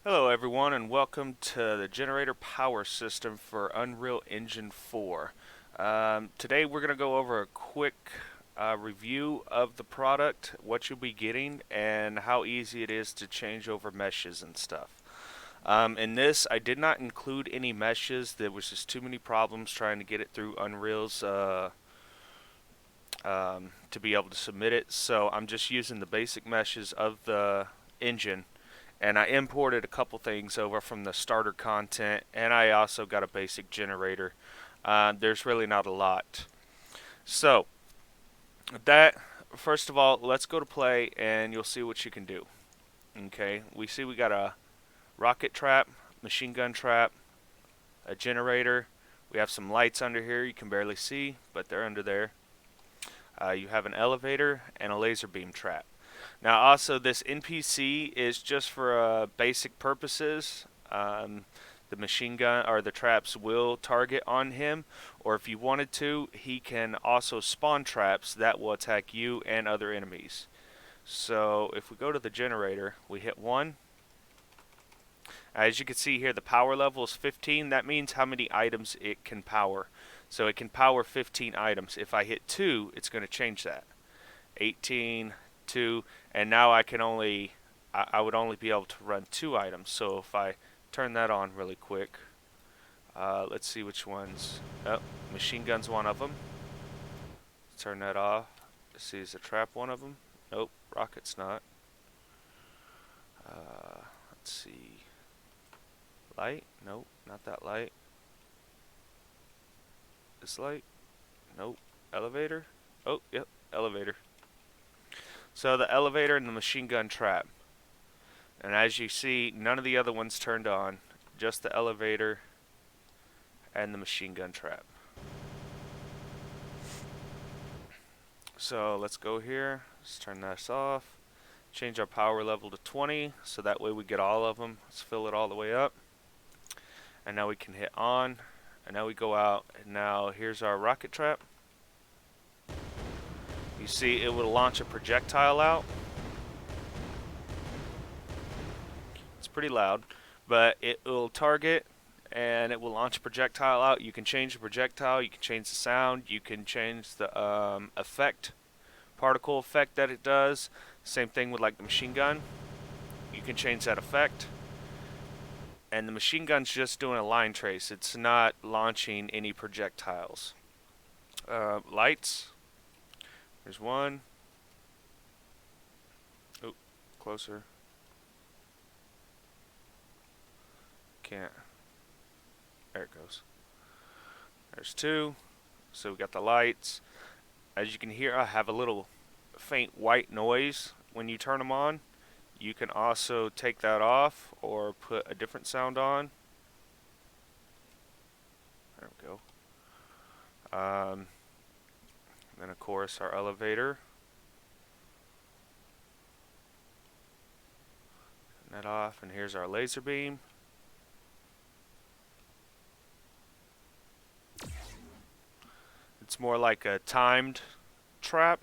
Hello everyone and welcome to the generator power system for Unreal Engine 4. Today we're going to go over a quick review of the product, what you'll be getting, and how easy it is to change over meshes and stuff. In this, I did not include any meshes. There was just too many problems trying to get it through Unreal's to be able to submit it. So I'm just using the basic meshes of the engine, and I imported a couple things over from the starter content, and I also got a basic generator. There's really not a lot. So that first of all, let's go to play, and you'll see what you can do. Okay, we see we got a rocket trap, machine gun trap, a generator. We have some lights under here you can barely see, but they're under there. You have an elevator and a laser beam trap. Now, also, this NPC is just for basic purposes. The machine gun or the traps will target on him, or if you wanted to, he can also spawn traps that will attack you and other enemies. So, if we go to the generator, we hit 1. As you can see here, the power level is 15. That means how many items it can power. So, it can power 15 items. If I hit 2, it's going to change that. 18, 2, and now I would only be able to run 2 items. So if I turn that on really quick, let's see which ones. Oh, machine gun's one of them. Turn that off. Let's see, is the trap one of them? Nope, rocket's not. Let's see. Light? Nope, not that light. This light? Nope. Elevator? Oh, yep, elevator. So the elevator and the machine gun trap. And as you see, none of the other ones turned on. Just the elevator and the machine gun trap. So let's go here. Let's turn this off. Change our power level to 20 so that way we get all of them. Let's fill it all the way up. And now we can hit on. And now we go out. And now here's our rocket trap. You see it will launch a projectile out. It's pretty loud, but it will target and it will launch a projectile out. You can change the projectile, you can change the sound, you can change the particle effect that it does. Same thing with like the machine gun. You can change that effect. And the machine gun's just doing a line trace. It's not launching any projectiles. Lights. There's one. Oh, closer. Can't. There it goes. There's 2. So we got the lights. As you can hear, I have a little faint white noise when you turn them on. You can also take that off or put a different sound on. There we go. Then of course our elevator. Turn that off, and here's our laser beam. It's more like a timed trap.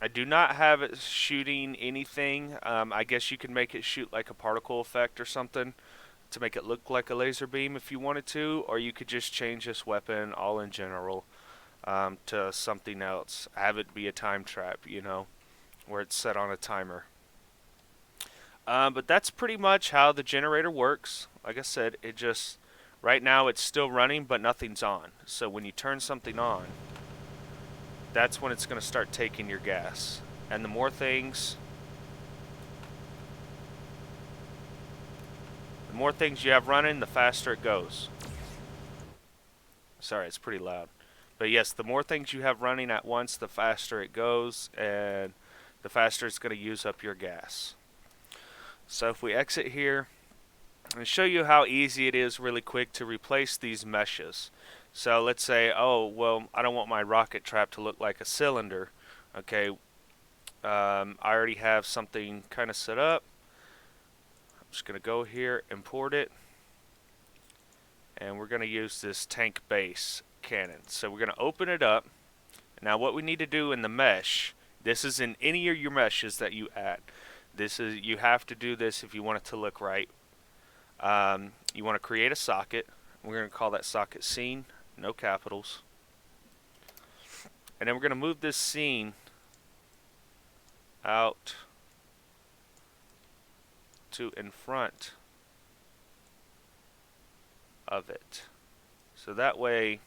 I do not have it shooting anything. I guess you can make it shoot like a particle effect or something to make it look like a laser beam if you wanted to, or you could just change this weapon all in general to something else. Have it be a time trap, you know, where it's set on a timer. But that's pretty much how the generator works. Like I said, it just, right now it's still running, but nothing's on. So when you turn something on, that's when it's going to start taking your gas. And the more things you have running, the faster it goes. Sorry, it's pretty loud. But yes, the more things you have running at once, the faster it goes, and the faster it's going to use up your gas. So if we exit here, and show you how easy it is really quick to replace these meshes. So let's say, oh, well, I don't want my rocket trap to look like a cylinder. Okay, I already have something kind of set up. I'm just going to go here, import it, and we're going to use this tank base cannon. So we're going to open it up. Now what we need to do in the mesh, this is in any of your meshes that you add. This is, you have to do this if you want it to look right. You want to create a socket. We're going to call that socket scene, no capitals. And then we're going to move this scene out to in front of it. So that way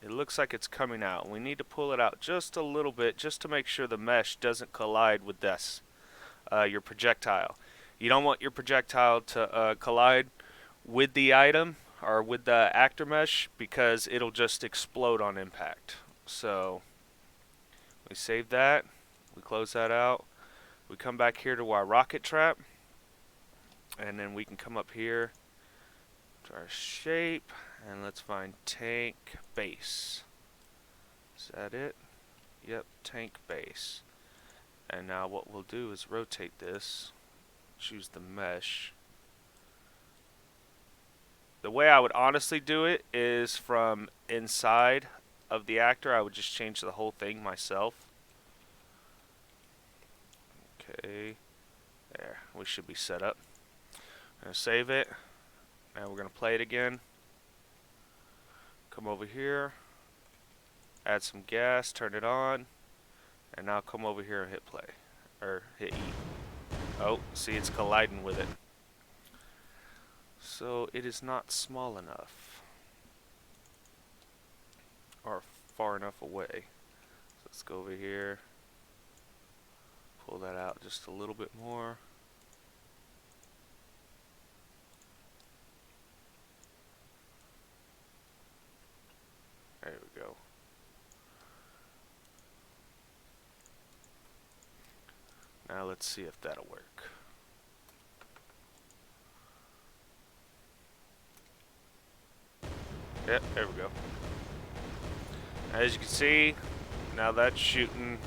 it looks like it's coming out. We need to pull it out just a little bit just to make sure the mesh doesn't collide with this, your projectile. You don't want your projectile to collide with the item or with the actor mesh because it'll just explode on impact. So we save that, we close that out, we come back here to our rocket trap, and then we can come up here to our shape, and let's find tank base. Is that it? Yep, tank base. And now what we'll do is rotate this, choose the mesh. The way I would honestly do it is from inside of the actor. I would just change the whole thing myself. Okay, there, we should be set up. I'm going to save it. Now we're going to play it again. Come over here, add some gas, turn it on, and now come over here and hit play, or hit E. Oh, see, it's colliding with it. So it is not small enough, or far enough away. So let's go over here, pull that out just a little bit more. There we go. Now let's see if that'll work. Yep, there we go. As you can see, now that's shooting.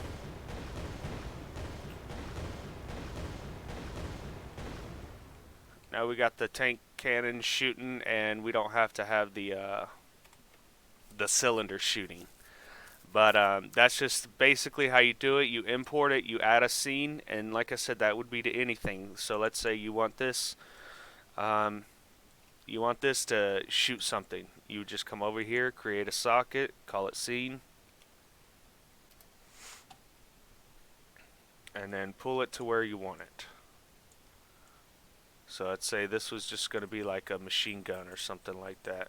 Now we got the tank cannon shooting, and we don't have to have the cylinder shooting. But that's just basically how you do it. You import it, you add a scene, and like I said, that would be to anything. So let's say you want this to shoot something. You just come over here, create a socket, call it scene, and then pull it to where you want it. So let's say this was just going to be like a machine gun or something like that.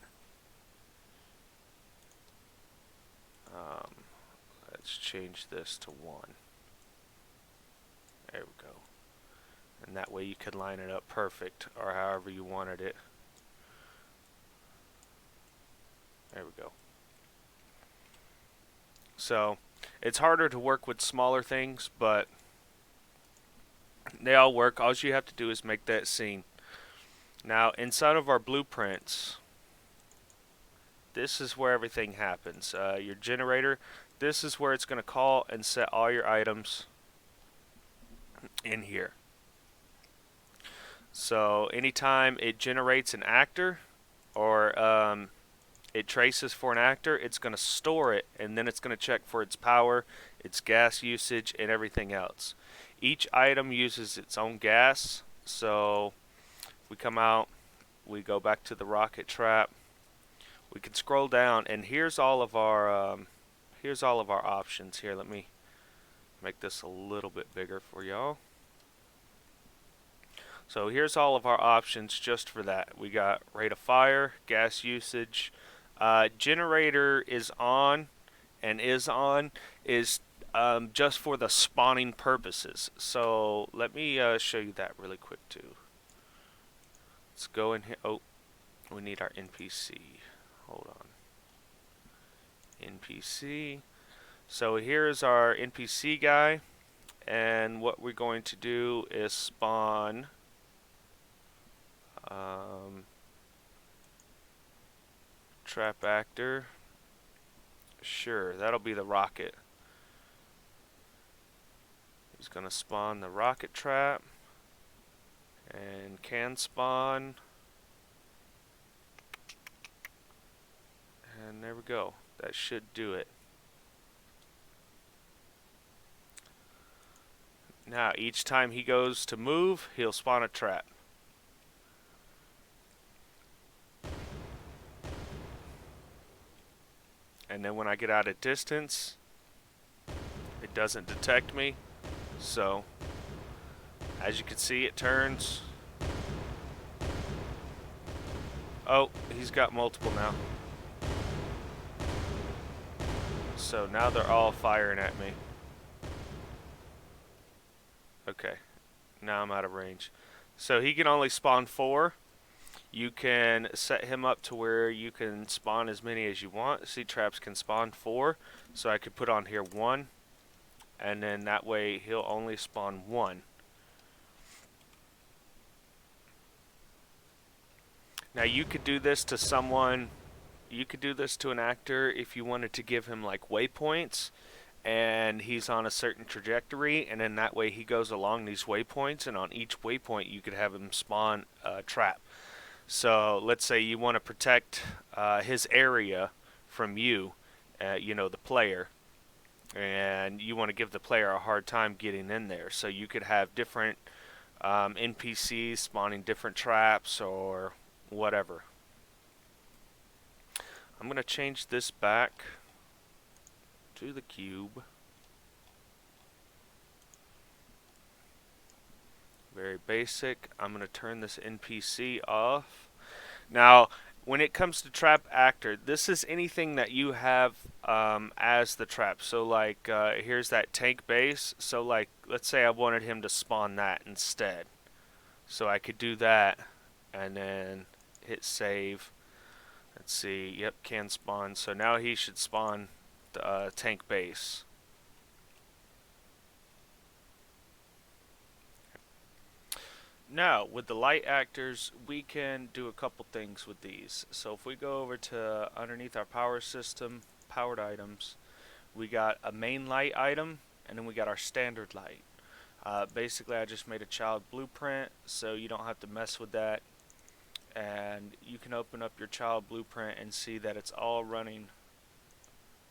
Let's change this to 1. There we go. And that way you could line it up perfect, or however you wanted it. There we go. So it's harder to work with smaller things, but they all work. All you have to do is make that scene. Now inside of our blueprints, this is where everything happens. Your generator, this is where it's going to call and set all your items in here. So anytime it generates an actor, or it traces for an actor, it's going to store it, and then it's going to check for its power, its gas usage, and everything else. Each item uses its own gas, so if we come out, we go back to the rocket trap, we can scroll down, and here's all of our options here. Let me make this a little bit bigger for y'all. So here's all of our options just for that. We got rate of fire, gas usage, generator is on, and is just for the spawning purposes. So let me show you that really quick too. Let's go in here. Oh, we need our NPC. Hold on. NPC. So here's our NPC guy, and what we're going to do is spawn trap actor. Sure, that'll be the rocket. He's gonna spawn the rocket trap, and can spawn, and there we go. That should do it. Now each time he goes to move, he'll spawn a trap. And then when I get out of distance, it doesn't detect me. So, as you can see, it turns. Oh, he's got multiple now. So now they're all firing at me. Okay, now I'm out of range. So he can only spawn 4. You can set him up to where you can spawn as many as you want. Seed traps can spawn 4. So I could put on here 1. And then that way he'll only spawn 1. Now you could do this to someone, you could do this to an actor if you wanted to give him like waypoints and he's on a certain trajectory, and then that way he goes along these waypoints, and on each waypoint you could have him spawn a trap. So let's say you want to protect his area from you, you know, the player, and you want to give the player a hard time getting in there. So you could have different NPCs spawning different traps or whatever. I'm going to change this back to the cube. Very basic. I'm going to turn this NPC off. Now, when it comes to trap actor, this is anything that you have as the trap. So like, here's that tank base. So like, let's say I wanted him to spawn that instead. So I could do that and then hit save. Let's see, yep, can spawn. So now he should spawn the tank base. Now, with the light actors, we can do a couple things with these. So if we go over to underneath our power system, powered items, we got a main light item, and then we got our standard light. Basically, I just made a child blueprint, so you don't have to mess with that. And you can open up your child blueprint and see that it's all running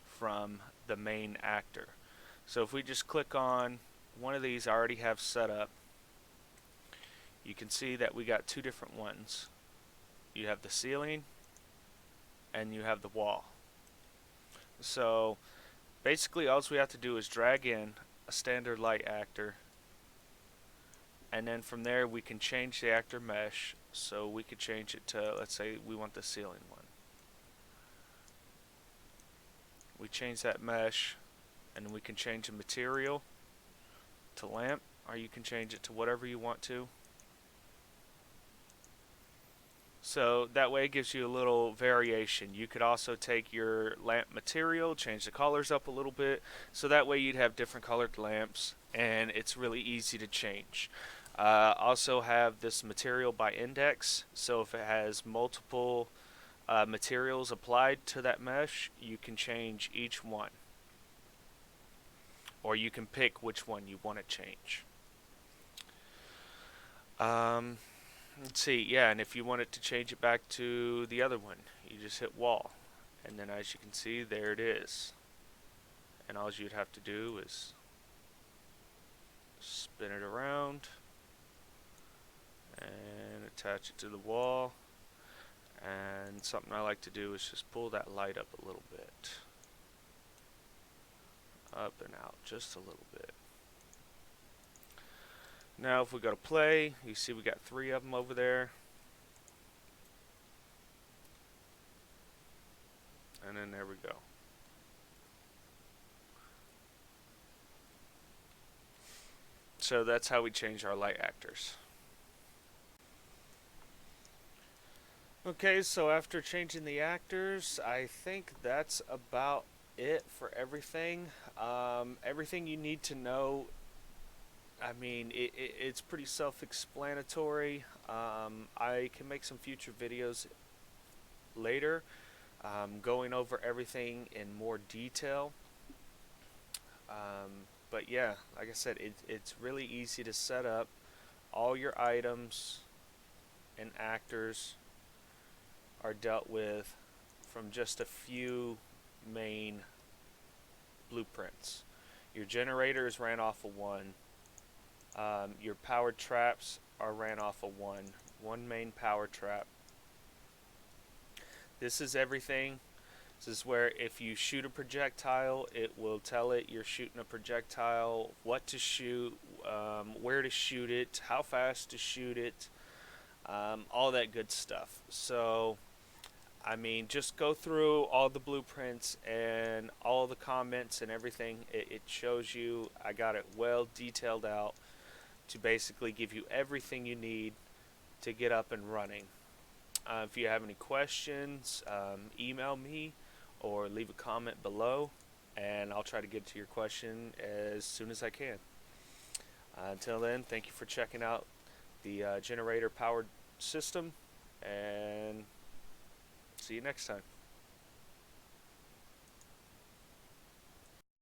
from the main actor. So if we just click on one of these I already have set up, you can see that we got 2 different ones. You have the ceiling and you have the wall. So basically all we have to do is drag in a standard light actor, and then from there we can change the actor mesh. So we could change it to, let's say we want the ceiling one. We change that mesh, and we can change the material to lamp, or you can change it to whatever you want to. So that way it gives you a little variation. You could also take your lamp material, change the colors up a little bit, so that way you'd have different colored lamps, and it's really easy to change. Also have this material by index, so if it has multiple materials applied to that mesh, you can change each one. Or you can pick which one you want to change. Let's see, yeah, and if you wanted to change it back to the other one, you just hit wall. And then as you can see, there it is. And all you'd have to do is spin it around and attach it to the wall. And something I like to do is just pull that light up a little bit. Up and out just a little bit. Now if we go to play, you see we got 3 of them over there. And then there we go. So that's how we change our light actors. Okay, so after changing the actors, I think that's about it for everything. Everything you need to know, I mean, it's pretty self-explanatory. I can make some future videos later going over everything in more detail. But yeah, like I said, it's really easy to set up. All your items and actors are dealt with from just a few main blueprints. Your generators ran off of 1. Your power traps are ran off of one main power trap. This is everything. This is where if you shoot a projectile, it will tell it you're shooting a projectile, what to shoot, where to shoot it, how fast to shoot it, all that good stuff. So, I mean, just go through all the blueprints and all the comments and everything. It shows you, I got it well detailed out to basically give you everything you need to get up and running. If you have any questions, email me or leave a comment below, and I'll try to get to your question as soon as I can. Until then, thank you for checking out the generator powered system, and see you next time.